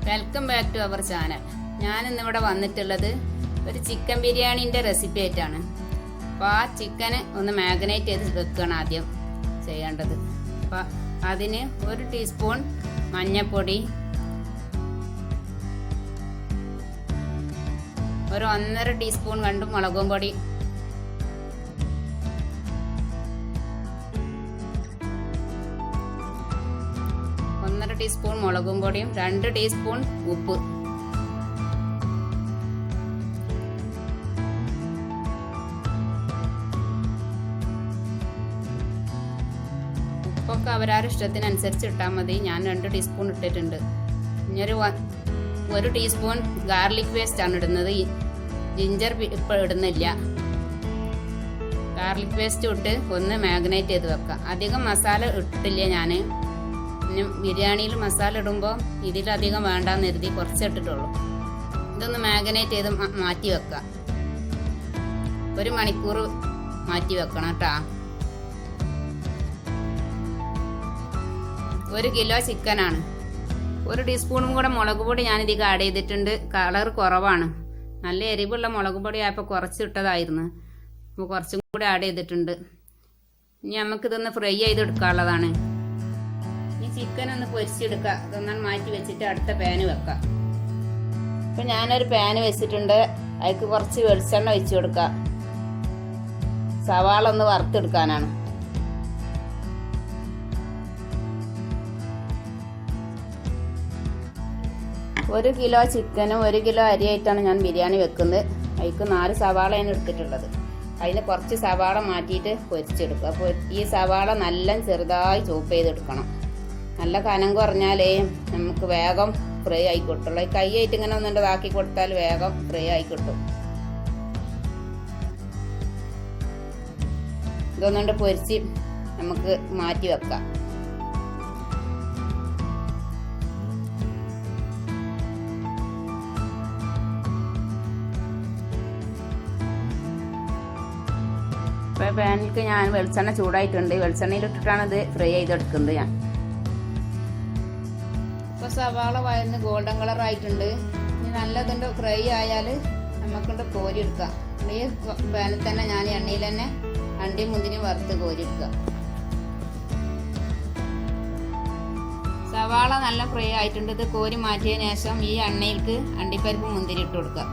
Welcome back to our channel. ഞാൻ ഇന്നിവിടെ വന്നിട്ടുള്ളത് ഒരു ചിക്കൻ ബിരിയാണിൻ്റെ റെസിപ്പി ആയിട്ടാണ്. അപ്പോൾ ആ ചിക്കന് ഒന്ന് മാഗ്നേറ്റ് ചെയ്ത് വെക്കണം ആദ്യം ചെയ്യേണ്ടത്. അപ്പോൾ അതിന് 1 ടീസ്പൂൺ മഞ്ഞൾപ്പൊടി, ഒരു 1.5 ടീസ്പൂൺ കണ്ടും മുളകും പൊടി, ടീസ്പൂൺ മുളകും പൊടിയും 2 ടീസ്പൂൺ ഉപ്പ്. ഉപ്പൊക്കെ അവരവരുടെ ഇഷ്ടത്തിനനുസരിച്ച് ഇട്ടാൽ മതി. ഞാൻ 2 ടീസ്പൂൺ ഇട്ടിട്ടുണ്ട്. ഇനി ഒരു ടീസ്പൂൺ ഗാർലിക് പേസ്റ്റ് ആണ് ഇടുന്നത്. ജിഞ്ചർ ഇപ്പോൾ ഇടുന്നില്ല. ഗാർലിക് പേസ്റ്റ് ഇട്ട് ഒന്ന് മാഗ്നേറ്റ് ചെയ്ത് വെക്കാം. അധികം മസാല ഇട്ടിട്ടില്ല ഞാൻ. ബിരിയാണിയിൽ മസാല ഇടുമ്പോൾ ഇതിലധികം വേണ്ടാന്ന് കരുതി കുറച്ച് ഇട്ടിട്ടുള്ളൂ. ഇതൊന്ന് മാഗ്നേറ്റ് ചെയ്ത് മാറ്റി വെക്കാം. 1 മണിക്കൂർ മാറ്റി വെക്കണം കേട്ടോ. 1 കിലോ ചിക്കനാണ്. 1 ടീസ്പൂണും കൂടെ മുളക് പൊടി ഞാനിതിൽ ആഡ് ചെയ്തിട്ടുണ്ട്. കളർ കുറവാണ്. നല്ല എരിവുള്ള മുളക് പൊടി ആയപ്പോൾ കുറച്ചിട്ടതായിരുന്നു. അപ്പോൾ കുറച്ചും കൂടി ആഡ് ചെയ്തിട്ടുണ്ട്. ഇനി നമുക്കിതൊന്ന് ഫ്രൈ ചെയ്തെടുക്കാനുള്ളതാണ്. ഈ ചിക്കൻ ഒന്ന് പൊരിച്ചെടുക്കുക. ഇതൊന്നാണ് മാറ്റി വെച്ചിട്ട് അടുത്ത പാന് വെക്കാം. ഇപ്പം ഞാനൊരു പാന് വെച്ചിട്ടുണ്ട്. അതിക്ക് കുറച്ച് വെളിച്ചെണ്ണ ഒഴിച്ചു കൊടുക്കുക. സവാള ഒന്ന് വറുത്തെടുക്കാനാണ്. ഒരു കിലോ ചിക്കനും 1 കിലോ അരിയായിട്ടാണ് ഞാൻ ബിരിയാണി വെക്കുന്നത്. അതിക്ക് 4 സവാളയാണ് എടുത്തിട്ടുള്ളത്. അതിന് കുറച്ച് സവാള മാറ്റിയിട്ട് പൊരിച്ചെടുക്കുക. അപ്പോൾ ഈ സവാള നല്ല ചെറുതായി ചോപ്പ് ചെയ്തെടുക്കണം. നല്ല കനം കുറഞ്ഞാലേ നമുക്ക് വേഗം ഫ്രൈ ആയി കിട്ടുള്ളൂ. ഈ കൈയായിട്ട് ഇങ്ങനെ ഒന്നുണ്ടാക്കി കൊടുത്താൽ വേഗം ഫ്രൈ ആയി കിട്ടും. ഇതൊന്നുകൊണ്ട് പൊരിച്ച് നമുക്ക് മാറ്റി വെക്കാം. ഇപ്പോൾ പാനിലേക്ക് ഞാൻ വെളിച്ചെണ്ണ ചൂടായിട്ടുണ്ട്. വെളിച്ചെണ്ണയിലിട്ടിട്ടാണ് ഇത് ഫ്രൈ ചെയ്തെടുക്കുന്നത് ഞാൻ. ഇപ്പോൾ സവാള വയന്ന് ഗോൾഡൻ കളർ ആയിട്ടുണ്ട്. ഇനി നല്ലതുണ്ട് ഫ്രൈ ആയാൽ നമുക്കുണ്ട് കോരിയെടുക്കാം. ഈ പാനിൽ തന്നെ ഞാൻ എണ്ണയിൽ തന്നെ അണ്ടിയും മുന്തിരിയും വറുത്ത് കോരിയെടുക്കുക. സവാള നല്ല ഫ്രൈ ആയിട്ടുണ്ട്. ഇത് കോരി മാറ്റിയതിന് ശേഷം ഈ എണ്ണയിലേക്ക് അണ്ടിപ്പരിപ്പ് മുന്തിരി ഇട്ട് കൊടുക്കുക.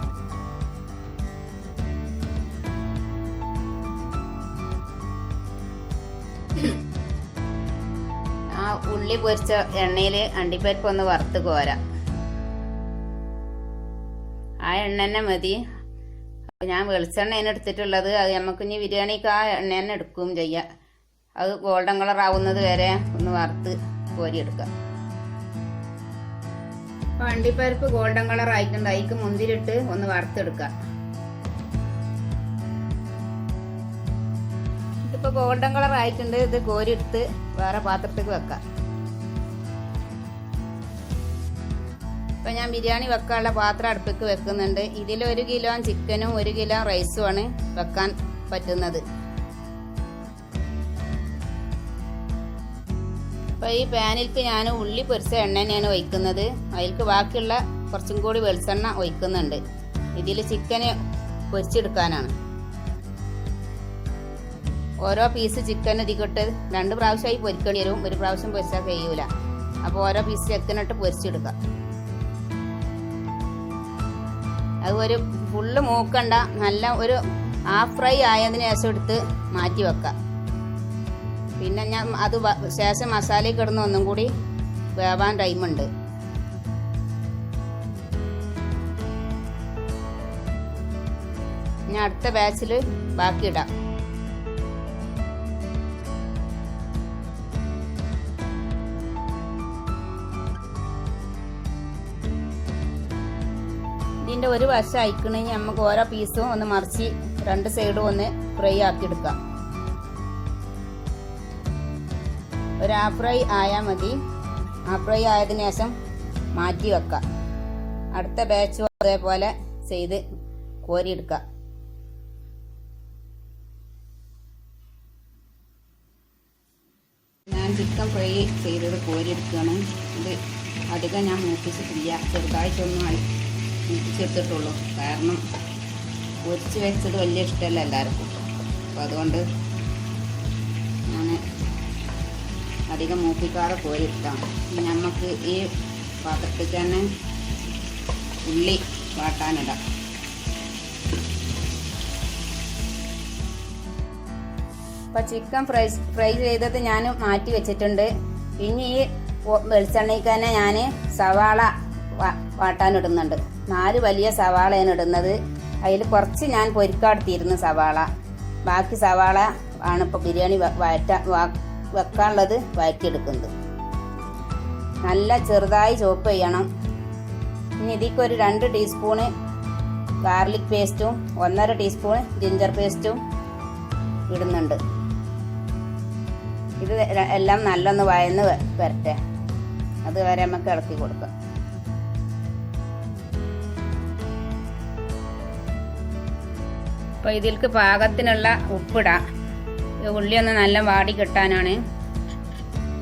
ആ ഉള്ളി പൊരിച്ച എണ്ണയിൽ അണ്ടിപ്പരിപ്പ് ഒന്ന് വറുത്ത് കോരാം. ആ എണ്ണ തന്നെ മതി. ഞാൻ വെളിച്ചെണ്ണയാണ് എടുത്തിട്ടുള്ളത്. അത് നമുക്ക് ഇനി ബിരിയാണിക്ക് ആ എണ്ണ തന്നെ എടുക്കുകയും ചെയ്യാം. അത് ഗോൾഡൻ കളർ ആവുന്നത് വരെ ഒന്ന് വറുത്ത് കോരിയെടുക്കാം. അപ്പോൾ അണ്ടിപ്പരിപ്പ് ഗോൾഡൻ കളർ ആയിട്ടുണ്ട്. അതിക്ക് മുന്തിരിട്ട് ഒന്ന് വറുത്തെടുക്കാം. ഇപ്പോൾ ഗോൾഡൻ കളർ ആയിട്ടുണ്ട്. ഇത് കോരിയെടുത്ത് വേറെ പാത്രത്തേക്ക് വെക്കാം. ഇപ്പം ഞാൻ ബിരിയാണി വെക്കാനുള്ള പാത്രം അടുപ്പിക്ക് വെക്കുന്നുണ്ട്. ഇതിൽ 1 കിലോ ചിക്കനും 1 കിലോ റൈസുമാണ് വെക്കാൻ പറ്റുന്നത്. അപ്പോൾ ഈ പാനിലേക്ക് ഞാൻ ഉള്ളി പൊരിച്ച എണ്ണ തന്നെയാണ് ഒഴിക്കുന്നത്. അതിലേക്ക് ബാക്കിയുള്ള കുറച്ചും കൂടി വെളിച്ചെണ്ണ ഒഴിക്കുന്നുണ്ട്. ഇതിൽ ചിക്കന് പൊരിച്ചെടുക്കാനാണ്. ഓരോ പീസ് ചിക്കൻ ഇതിക്കിട്ട് 2 പ്രാവശ്യമായി പൊരിക്കേണ്ടി വരും. 1 പ്രാവശ്യം പൊരിച്ചാൽ കഴിയൂല. അപ്പോൾ ഓരോ പീസ് ചിക്കനിട്ട് പൊരിച്ചെടുക്കാം. അത് ഒരു ഫുള്ള് മൂക്കണ്ട. നല്ല ഒരു ഹാഫ് ഫ്രൈ ആയതിനു ശേഷം എടുത്ത് മാറ്റി വെക്കാം. പിന്നെ ഞാൻ അത് ശേഷം മസാലയിൽ കിടന്ന് ഒന്നും കൂടി വേവാൻ ടൈമുണ്ട്. ഞാൻ അടുത്ത ബാച്ചിൽ ബാക്കി ഇടാം. ഇതിൻ്റെ ഒരു വശം അയക്കണമെങ്കിൽ നമുക്ക് ഓരോ പീസും ഒന്ന് മറിച്ച് 2 സൈഡും ഒന്ന് ഫ്രൈ ആക്കി എടുക്കാം. ഒരു ഹാഫ് ഫ്രൈ ആയാൽ മതി. ഹാഫ് ഫ്രൈ ആയതിനു ശേഷം മാറ്റി വെക്കാം. അടുത്ത ബാച്ചും അതേപോലെ ചെയ്ത് കോരിയെടുക്കാം. ഞാൻ ചിക്കൻ ഫ്രൈ ചെയ്തത് കോരിയെടുക്കുകയാണ്. ഇത് അധികം ഞാൻ മൂപ്പിച്ചിട്ടില്ല, ചെറുതായിട്ടൊന്നും മൂപ്പിച്ചെടുത്തിട്ടുള്ളൂ. കാരണം പൊരിച്ച് വെച്ചത് വലിയ ഇഷ്ടമല്ല എല്ലാവർക്കും. അപ്പോൾ അതുകൊണ്ട് ഞാൻ അധികം മൂപ്പിക്കാതെ കോരിയെടുത്താണ്. നമുക്ക് ഈ പാത്രത്തിൽ തന്നെ ഉള്ളി വാട്ടാനിടാം. അപ്പോൾ ചിക്കൻ ഫ്രൈ ചെയ്തത് ഞാൻ മാറ്റി വെച്ചിട്ടുണ്ട്. ഇനി ഈ വെളിച്ചെണ്ണയ്ക്ക് തന്നെ ഞാൻ സവാള വാട്ടാനിടുന്നുണ്ട്. 4 വലിയ സവാളയാണ് ഇടുന്നത്. അതിൽ കുറച്ച് ഞാൻ പൊരിക്കാടുത്തിരുന്നു സവാള. ബാക്കി സവാള ആണ് ഇപ്പോൾ ബിരിയാണി വെക്കാനുള്ളത് വഴറ്റിയെടുക്കുന്നത്. നല്ല ചെറുതായി ചോപ്പ് ചെയ്യണം. ഇനി ഇതിലേക്ക് ഒരു 2 ടീസ്പൂണ് ഗാർലിക് പേസ്റ്റും 1.5 ടീസ്പൂൺ ജിഞ്ചർ പേസ്റ്റും ഇടുന്നുണ്ട്. ഇത് എല്ലാം നല്ലൊന്ന് വഴന്ന് വരട്ടെ. അതുവരെ നമുക്ക് ഇളക്കി കൊടുക്കാം. അപ്പോൾ ഇതിലേക്ക് പാകത്തിനുള്ള ഉപ്പിടാം. ഉള്ളി ഒന്ന് നല്ല വാടി കിട്ടാനാണ്.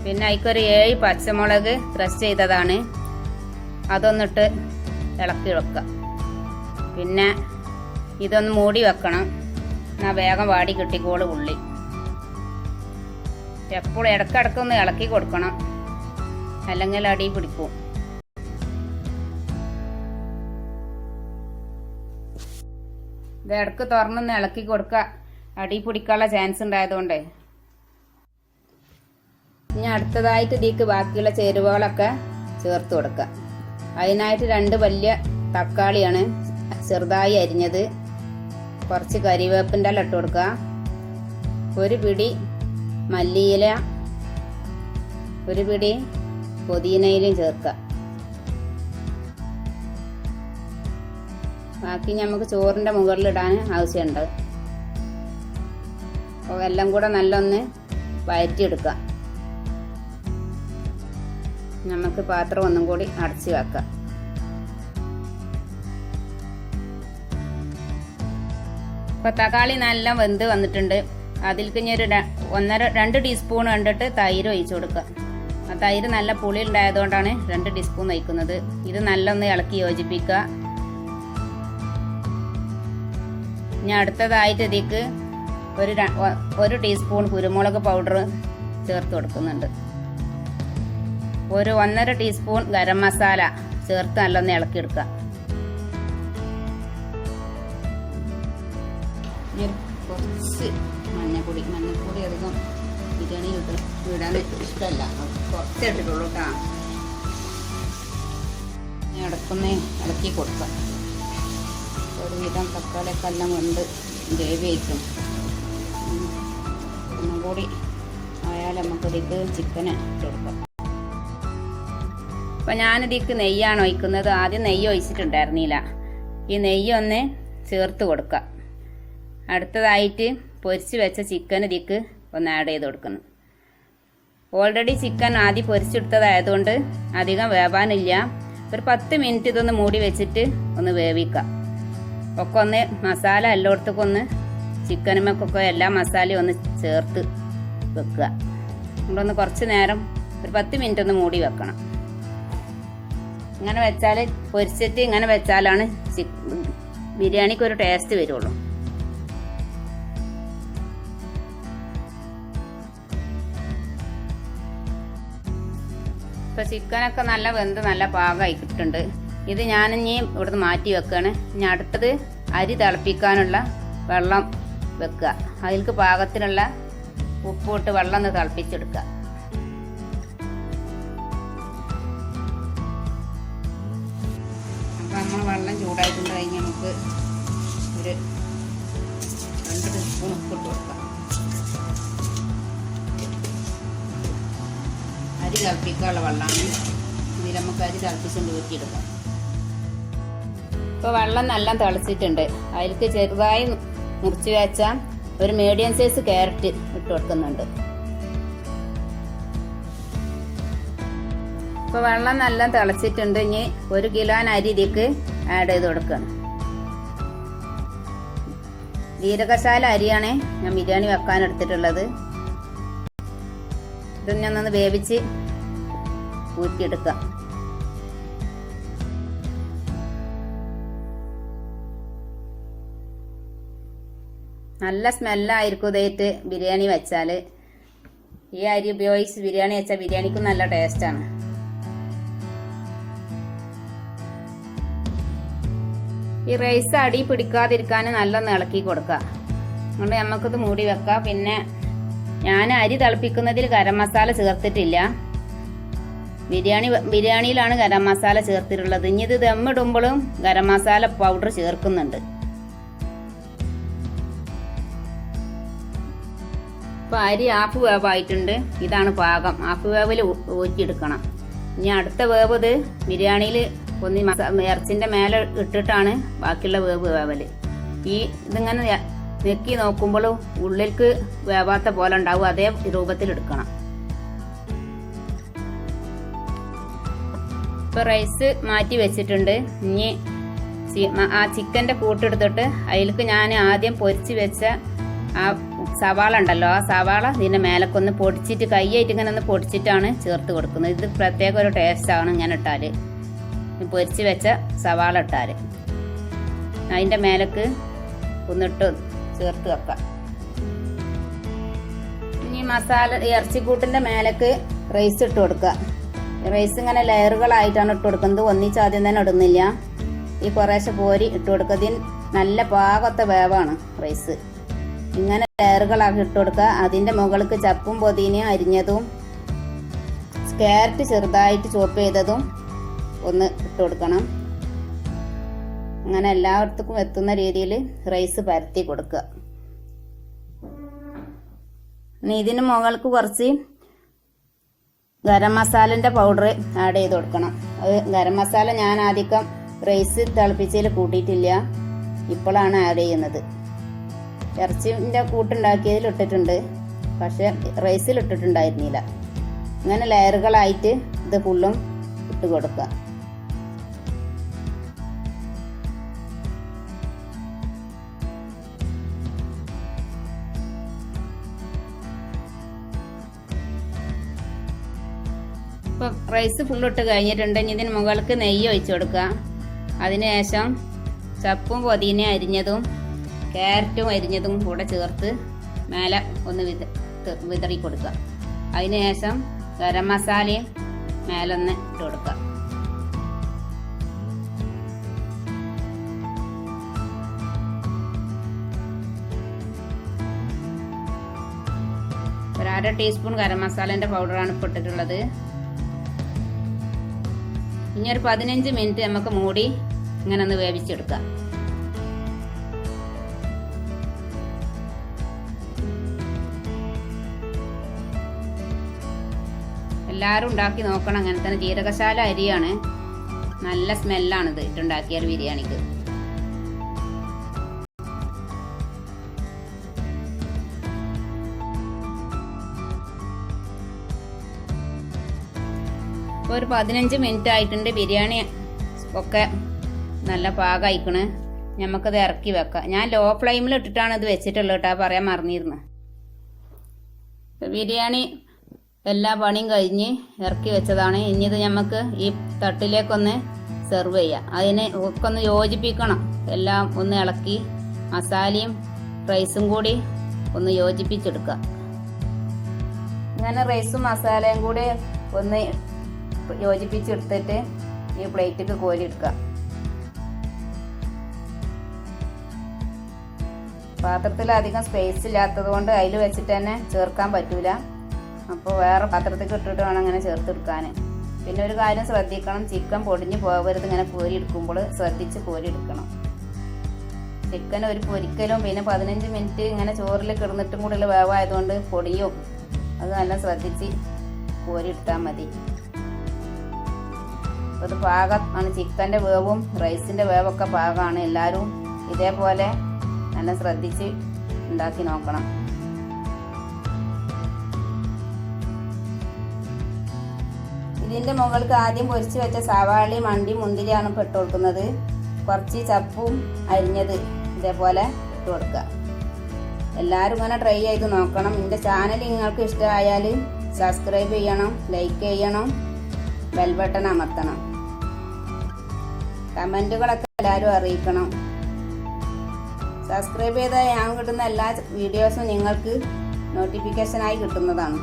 പിന്നെ അതിക്കൊരു 7 പച്ചമുളക് ക്രഷ് ചെയ്തതാണ്, അതൊന്നിട്ട് ഇളക്കി വെക്കുക. പിന്നെ ഇതൊന്ന് മൂടി വെക്കണം, എന്നാൽ വേഗം വാടി കിട്ടിക്കോളും ഉള്ളി. എപ്പോഴും ഇടയ്ക്കിടയ്ക്കൊന്ന് ഇളക്കി കൊടുക്കണം, അല്ലെങ്കിൽ അടി പിടിക്കും. ഇത് ഇടയ്ക്ക് തുറന്നൊന്ന് ഇളക്കി കൊടുക്കുക, അടി പിടിക്കാനുള്ള ചാൻസ് ഉണ്ടായതുകൊണ്ട്. ഇനി അടുത്തതായിട്ട് ഇതിലേക്ക് ബാക്കിയുള്ള ചേരുവകളൊക്കെ ചേർത്ത് കൊടുക്കുക. അതിനായിട്ട് 2 വലിയ തക്കാളിയാണ് ചെറുതായി അരിഞ്ഞത്. കുറച്ച് കരിവേപ്പിൻ്റെ ഇല ഇട്ട് കൊടുക്കുക. 1 പിടി മല്ലിയില, 1 പിടി പുതിനയിലും ചേർക്കുക. ബാക്കി നമുക്ക് ചോറിൻ്റെ മുകളിലിടാൻ ആവശ്യമുണ്ട്. അപ്പോൾ എല്ലാം കൂടെ നല്ലൊന്ന് വഴറ്റിയെടുക്കുക. നമുക്ക് പാത്രം ഒന്നും കൂടി അടച്ച് വെക്കാം. ഇപ്പോൾ തക്കാളി നല്ല വെന്ത് വന്നിട്ടുണ്ട്. അതിലേക്ക് ഇനി ഒരു 2 ടീസ്പൂൺ കണ്ടിട്ട് തൈര് ഒഴിച്ചു കൊടുക്കുക. ആ തൈര് നല്ല പുളി ഉണ്ടായതുകൊണ്ടാണ് 2 ടീസ്പൂൺ ഒഴിക്കുന്നത്. ഇത് നല്ലൊന്ന് ഇളക്കി യോജിപ്പിക്കുക. ഇനി അടുത്തതായിട്ട് ഇതിലേക്ക് ഒരു ടീസ്പൂൺ കുരുമുളക് പൗഡർ ചേർത്ത് കൊടുക്കുന്നുണ്ട്. 1.5 ടീസ്പൂൺ ഗരം മസാല ചേർത്ത് നല്ലൊന്ന് ഇളക്കിയെടുക്കുക. കുറച്ച് മഞ്ഞപ്പൊടി അധികം ബിരിയാണി ഇടാൻ ഇഷ്ടമല്ല, കുറച്ച് ഇട്ടിട്ടുള്ളൂ കേട്ടോ. ഇടക്കൊന്ന് ഇളക്കി കൊടുക്കാം. ഒരുവിധം തക്കാളിയൊക്കെ എല്ലാം വെന്ത് ഗ്രേവി ആയിരിക്കും. ഒന്നും കൂടി ആയാൽ നമുക്കിതിലേക്ക് ചിക്കന് ഇട്ടെടുക്കാം. അപ്പം ഞാനിതിലേക്ക് നെയ്യാണ് ഒഴിക്കുന്നത്. ആദ്യം നെയ്യ് ഒഴിച്ചിട്ടുണ്ടായിരുന്നില്ല. ഈ നെയ്യ് ഒന്ന് ചേർത്ത് കൊടുക്കുക. അടുത്തതായിട്ട് പൊരിച്ച് വെച്ച ചിക്കൻ ഇതിലേക്ക് ഒന്ന് ആഡ് ചെയ്ത് കൊടുക്കുന്നു. ഓൾറെഡി ചിക്കൻ ആദ്യം പൊരിച്ചെടുത്തതായതുകൊണ്ട് അധികം വേവാനില്ല. ഒരു 10 മിനിറ്റ് ഇതൊന്ന് മൂടി വെച്ചിട്ട് ഒന്ന് വേവിക്കാം. ഒക്കെ ഒന്ന് മസാല എല്ലായിടത്തേക്കും ഒന്ന് ചിക്കനുമൊക്കെ എല്ലാ മസാലയും ഒന്ന് ചേർത്ത് വെക്കുക. നമ്മളൊന്ന് കുറച്ച് നേരം ഒരു 10 മിനിറ്റ് ഒന്ന് മൂടി വെക്കണം. ഇങ്ങനെ വെച്ചാൽ പൊരിച്ചിട്ട് ഇങ്ങനെ വെച്ചാലാണ് ബിരിയാണിക്ക് ഒരു ടേസ്റ്റ് വരുള്ളൂ. ഇപ്പോൾ ചിക്കനൊക്കെ നല്ല വെന്ത് നല്ല പാകമായി കിട്ടുന്നുണ്ട്. ഇത് ഞാനിനി ഇവിടുന്ന് മാറ്റി വെക്കുകയാണ്. ഇനി അടുത്തത് അരി തിളപ്പിക്കാനുള്ള വെള്ളം വെക്കുക. അതിലേക്ക് പാകത്തിനുള്ള ഉപ്പിട്ട് വെള്ളം ഒന്ന് തിളപ്പിച്ചെടുക്കുക. അപ്പോൾ നമ്മൾ വെള്ളം ചൂടായിട്ടുണ്ട്. കഴിഞ്ഞ് നമുക്ക് ഒരു 2 ടീസ്പൂൺ ഉപ്പിട്ട് കൊടുക്കാം. അരി തിളപ്പിക്കാനുള്ള വെള്ളമാണ്. ഇതിൽ നമുക്ക് അരി തിളപ്പിച്ചുകൊണ്ട് ഊറ്റിയെടുക്കാം. ഇപ്പോൾ വെള്ളം നല്ല തിളച്ചിട്ടുണ്ട്. അതിലേക്ക് ചെറുതായി മുറിച്ച് വെച്ച ഒരു മീഡിയം സൈസ് ക്യാരറ്റ് ഇട്ട് കൊടുക്കുന്നുണ്ട്. ഇപ്പോൾ വെള്ളം നല്ല തിളച്ചിട്ടുണ്ട്. ഇനി 1 കിലോ അരി ഇതിലേക്ക് ആഡ് ചെയ്ത് കൊടുക്കണം. ജീരകശാല അരിയാണ് ഞാൻ ബിരിയാണി വെക്കാൻ എടുത്തിട്ടുള്ളത്. എന്നിട്ട് ഞാനൊന്ന് വേവിച്ച് ഊറ്റിയെടുക്കാം. നല്ല സ്മെല്ലായിരിക്കും ഇതായിട്ട് ബിരിയാണി വെച്ചാൽ. ഈ അരി ഉപയോഗിച്ച് ബിരിയാണി വെച്ചാൽ ബിരിയാണിക്കും നല്ല ടേസ്റ്റാണ്. ഈ റൈസ് അടി പിടിക്കാതിരിക്കാൻ നല്ലൊന്ന് ഇളക്കി കൊടുക്കുക. അതുകൊണ്ട് നമുക്കിത് മൂടി വെക്കാം. പിന്നെ ഞാൻ അരി തിളപ്പിക്കുന്നതിൽ ഗരം മസാല ചേർത്തിട്ടില്ല. ബിരിയാണിയിലാണ് ഗരം മസാല ചേർത്തിട്ടുള്ളത്. ഇനി ഇത് ദമ്മിടുമ്പോഴും ഗരം മസാല പൗഡർ ചേർക്കുന്നുണ്ട്. ഇപ്പം അരി ഹാഫ് വേവായിട്ടുണ്ട്. ഇതാണ് പാകം. ഹാഫ് വേവിൽ ഊറ്റിയെടുക്കണം. ഇനി അടുത്ത വേവ് ഇത് ബിരിയാണിയിൽ ഒന്ന് ഇറച്ചിൻ്റെ മേലെ ഇട്ടിട്ടാണ് ബാക്കിയുള്ള വേവൽ. ഇതിങ്ങനെ നെക്കി നോക്കുമ്പോൾ ഉള്ളിലേക്ക് വേവാത്ത പോലെ ഉണ്ടാവും. അതേ രൂപത്തിൽ എടുക്കണം. ഇപ്പൊ റൈസ് മാറ്റി വെച്ചിട്ടുണ്ട്. ഇനി ആ ചിക്കൻ്റെ കൂട്ടെടുത്തിട്ട് അതിലേക്ക് ഞാൻ ആദ്യം പൊരിച്ച് വെച്ച ആ സവാള ഉണ്ടല്ലോ, ആ സവാള ഇതിൻ്റെ മേലക്കൊന്ന് പൊടിച്ചിട്ട് കൈയായിട്ട് ഇങ്ങനെ ഒന്ന് പൊടിച്ചിട്ടാണ് ചേർത്ത് കൊടുക്കുന്നത്. ഇത് പ്രത്യേക ഒരു ടേസ്റ്റാണ് ഇങ്ങനെ ഇട്ടാൽ. പൊരിച്ച് വെച്ച സവാള ഇട്ടാൽ അതിൻ്റെ മേലേക്ക് ഒന്നിട്ട് ചേർത്ത് വെക്കാം. ഇനി മസാല ഇറച്ചിക്കൂട്ടിൻ്റെ മേലേക്ക് റൈസ് ഇട്ട് കൊടുക്കുക. റൈസ് ഇങ്ങനെ ലെയറുകളായിട്ടാണ് ഇട്ട് കൊടുക്കുന്നത്. ഒന്നിച്ചാദ്യം തന്നെ ഇടുന്നില്ല. ഈ കുറേശ്ശെ പോരി ഇട്ട് കൊടുക്കുക. നല്ല പാകത്തെ വേവാണ് റൈസ്. ഇങ്ങനെ ലെയറുകളാക്കി ഇട്ട് കൊടുക്കുക. അതിൻ്റെ മുകൾക്ക് ചപ്പും പൊതിനയും അരിഞ്ഞതും ക്യാരറ്റ് ചെറുതായിട്ട് ചോപ്പ് ചെയ്തതും ഒന്ന് ഇട്ട് കൊടുക്കണം. അങ്ങനെ എല്ലായിടത്തും എത്തുന്ന രീതിയിൽ റൈസ് പരത്തി കൊടുക്കുക. ഇനി ഇതിന് മുകൾക്ക് കുറച്ച് ഗരം മസാലൻ്റെ പൗഡർ ആഡ് ചെയ്ത് കൊടുക്കണം. അത് ഗരം മസാല ഞാൻ ആദ്യം റൈസ് തിളപ്പിച്ചതിൽ കൂട്ടിയിട്ടില്ല, ഇപ്പോഴാണ് ആഡ് ചെയ്യുന്നത്. ഇറച്ചിൻ്റെ കൂട്ടുണ്ടാക്കിയതിൽ ഇട്ടിട്ടുണ്ട്, പക്ഷെ റൈസിൽ ഇട്ടിട്ടുണ്ടായിരുന്നില്ല. ഇങ്ങനെ ലെയറുകളായിട്ട് ഇത് ഫുള്ളും ഇട്ട് കൊടുക്കുക. ഇപ്പം റൈസ് ഫുള്ളിട്ട് കഴിഞ്ഞിട്ടുണ്ടെങ്കിൽ ഇതിന് മുകൾക്ക് നെയ്യ് ഒഴിച്ചു കൊടുക്കുക. അതിനുശേഷം ചപ്പും പൊതിന അരിഞ്ഞതും ക്യാരറ്റും അരിഞ്ഞതും കൂടെ ചേർത്ത് മേലെ ഒന്ന് വിതറി കൊടുക്കുക. അതിനുശേഷം ഗരം മസാലയും മേലൊന്ന് ഇട്ട് കൊടുക്കുക. ഒരു 1/2 ടീസ്പൂൺ ഗരം മസാലേൻ്റെ പൗഡറാണ് ഇപ്പോൾ ഇട്ടിട്ടുള്ളത്. ഇനി ഒരു 15 മിനിറ്റ് നമുക്ക് മൂടി ഇങ്ങനെ ഒന്ന് വേവിച്ചെടുക്കാം. എല്ലാവരും ഉണ്ടാക്കി നോക്കണം. അങ്ങനെ തന്നെ ജീരകശാല അരിയാണ്. നല്ല സ്മെല്ലാണിത് ഇട്ടുണ്ടാക്കിയാൽ ബിരിയാണിക്ക്. ഒരു 15 മിനിറ്റ് ആയിട്ടുണ്ട്. ബിരിയാണി ഒക്കെ നല്ല പാകമായിക്കണ്. നമുക്കത് ഇറക്കി വെക്കാം. ഞാൻ ലോ ഫ്ലെയിമിൽ ഇട്ടിട്ടാണ് ഇത് വെച്ചിട്ടുള്ളത് കേട്ടോ, പറയാൻ മറന്നിരുന്നു. ബിരിയാണി എല്ലാ പണിയും കഴിഞ്ഞ് ഇറക്കി വെച്ചതാണ്. ഇനി ഇത് നമുക്ക് ഈ തട്ടിലേക്കൊന്ന് സെർവ് ചെയ്യാം. അതിന് ഒക്കെ ഒന്ന് യോജിപ്പിക്കണം. എല്ലാം ഒന്ന് ഇളക്കി മസാലയും റൈസും കൂടി ഒന്ന് യോജിപ്പിച്ചെടുക്കുക. ഇങ്ങനെ റൈസും മസാലയും കൂടി ഒന്ന് യോജിപ്പിച്ചെടുത്തിട്ട് ഈ പ്ലേറ്റിക്ക് കോരിയെടുക്കുക. പാത്രത്തിൽ അധികം സ്പേസ് ഇല്ലാത്തത് കൊണ്ട് അതിൽ വെച്ചിട്ട് തന്നെ ചേർക്കാൻ പറ്റൂല. അപ്പോൾ വേറെ പാത്രത്തിൽ ഇട്ടിട്ട് വേണം അങ്ങനെ ചേർത്തെടുക്കാൻ. പിന്നെ ഒരു കാര്യം ശ്രദ്ധിക്കണം, ചിക്കൻ പൊടിഞ്ഞ് പോകരുത്. ഇങ്ങനെ കോരിയെടുക്കുമ്പോൾ ശ്രദ്ധിച്ച് കോരിയെടുക്കണം. ചിക്കൻ ഒരു പൊരിക്കലും പിന്നെ 15 മിനിറ്റ് ഇങ്ങനെ ചോറിൽ കിടന്നിട്ടും കൂടെ വേവായതുകൊണ്ട് പൊടിയും. അത് നല്ല ശ്രദ്ധിച്ച് കോരിയെടുത്താൽ മതി. അത് പാകമാണ്. ചിക്കൻ്റെ വേവും റൈസിൻ്റെ വേവൊക്കെ പാകമാണ്. എല്ലാവരും ഇതേപോലെ നല്ല ശ്രദ്ധിച്ച് ഉണ്ടാക്കി നോക്കണം. ഇതിൻ്റെ മുകൾക്ക് ആദ്യം പൊരിച്ച് വെച്ച സവാളയും അണ്ടിയും മുന്തിരിയാണ് ഇപ്പോൾ ഇട്ട് കൊടുക്കുന്നത്. കുറച്ച് ചപ്പും അരിഞ്ഞത് ഇതേപോലെ ഇട്ട് കൊടുക്കുക. എല്ലാവരും ഇങ്ങനെ ട്രൈ ചെയ്ത് നോക്കണം. എൻ്റെ ചാനൽ നിങ്ങൾക്ക് ഇഷ്ടമായാൽ സബ്സ്ക്രൈബ് ചെയ്യണം, ലൈക്ക് ചെയ്യണം, ബെൽ ബട്ടൺ അമർത്തണം. കമൻറ്റുകളൊക്കെ എല്ലാവരും അറിയിക്കണം. സബ്സ്ക്രൈബ് ചെയ്താൽ ഞാൻ കിട്ടുന്ന എല്ലാ വീഡിയോസും നിങ്ങൾക്ക് നോട്ടിഫിക്കേഷനായി കിട്ടുന്നതാണ്.